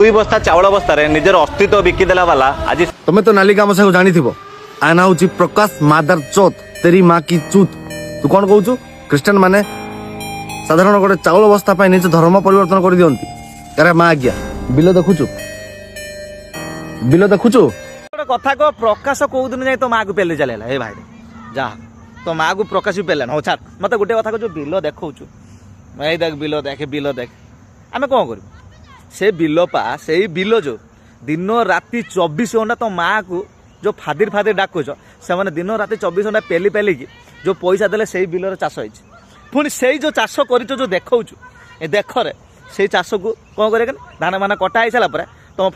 দুই বস্তা চাউল বস্তারে নিজের অস্তিত্ব বিকিদেলা বালা আজ তুমি তো নালিকা মশাକୁ জানিথিব আনা হচ্ছে প্রকাশ মাদার চোত তেরি মা কি চুত তু কোন কହୁଛୁ খ্রিস্টান মানে সাধারণ গোটে চাউল বস্তা পাই নিজ ধর্ম পরিবর্তন করে দিଅନ୍ତି আরে মা আজ্ঞা বিল দেখুଛୁ ଗୋଟେ କଥା କହ ପ୍ରକାଶ କୋଉ ଦିନ ଯାଇ ତୋ ମାଆକୁ ପେଲି ଚାଲିଲା ଏ ଭାଇ ଯା ତୋ ମାଆକୁ ପ୍ରକାଶ ବି ପେଲାନି ହଉ ଛାଡ ମତେ ଗୋଟେ କଥା କହୁଛୁ ବିଲ ଦେଖଉଛୁ ଏଇ ଦେଖ ବିଲ ଦେଖ ଆମେ କ'ଣ କରିବୁ ସେ ବିଲ ପା ସେଇ ବିଲ ଯୋଉ ଦିନ ରାତି 24 ଘଣ୍ଟା ତୋ ମାଆକୁ ଯୋଉ ଫାଦିର ଡାକୁଛ ସେମାନେ ଦିନ ରାତି 24 ଘଣ୍ଟା ପେଲିକି ଯୋଉ ପଇସା ଦେଲେ ସେଇ ବିଲରେ ଚାଷ ହେଇଛି ପୁଣି ସେଇ ଯୋଉ ଚାଷ କରିଛ ଯୋଉ ଦେଖଉଛୁ ଏ ଦେଖରେ ସେଇ ଚାଷକୁ କ'ଣ କରିବା ଧାନ ମାନ କଟା ହେଇସାରିଲା ପରେ तुम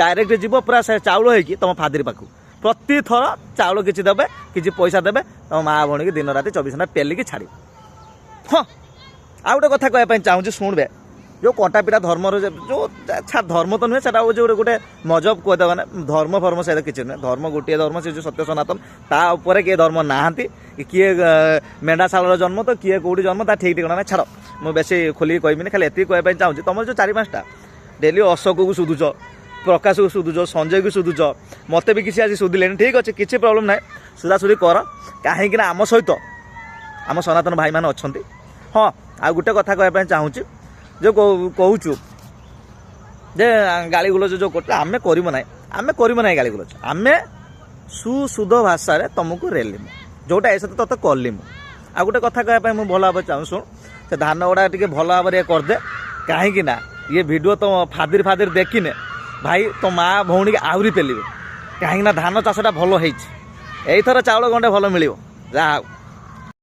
डायरेक्ट जीव पूरा से चाउल होगी तुम फादर पाक प्रति थर चाउल किसी देवे किसी पैसा देवे तुम माँ भौणी की दिन राति 24 घंटा पेलिकी छाड़ हाँ आ गोटे कथा कहवाई चाहूँगी शुणवे जो कंटा पिटा धर्म जो धर्म तो नुहे से गोटे मजब कहदे मैंने धर्म फर्म से किसी नुहे धर्म गोटे धर्म से जो सत्य सनातन तापर किए धर्म नहांती किए मेढ़ा शाल जन्म तो किए कौटी जन्म ता ठीक ठिकाना छाड़ मुझे बेस खोलिक कहबिनी खाली एति कहवाई चाहूँगी तुम जो 4-5टा डेली अशोक को सुधुच प्रकाश को सुधुच संजय को सुधुच मत भी किसी आज सुधिले ठीक अच्छे किसी प्रोब्लेम ना सुधासुधी कर कहीं आम सहित आम सनातन भाई मैंने अच्छा हाँ आ गोटे कथा कहवाई चाहूँगी जो कहूँ जे गाली गुलज जो कर आम करूँ ना गाली गुलज आम सुशुद्ध भाषा तुमको रेलिमु जोटा ऐसा तो कलिमु आ गोटे कथा कहवाई मुझे भल भाव चाहूँ शुण से धान गुड़ा टे भल भाव करदे कहीं ना ये वीडियो तो फादिर देखिने भाई तो माँ भौणी की आहरी पेलिबे कहीं धान चाषटा भल होइछि एथर चाउल गंडे भल मिलिबो जा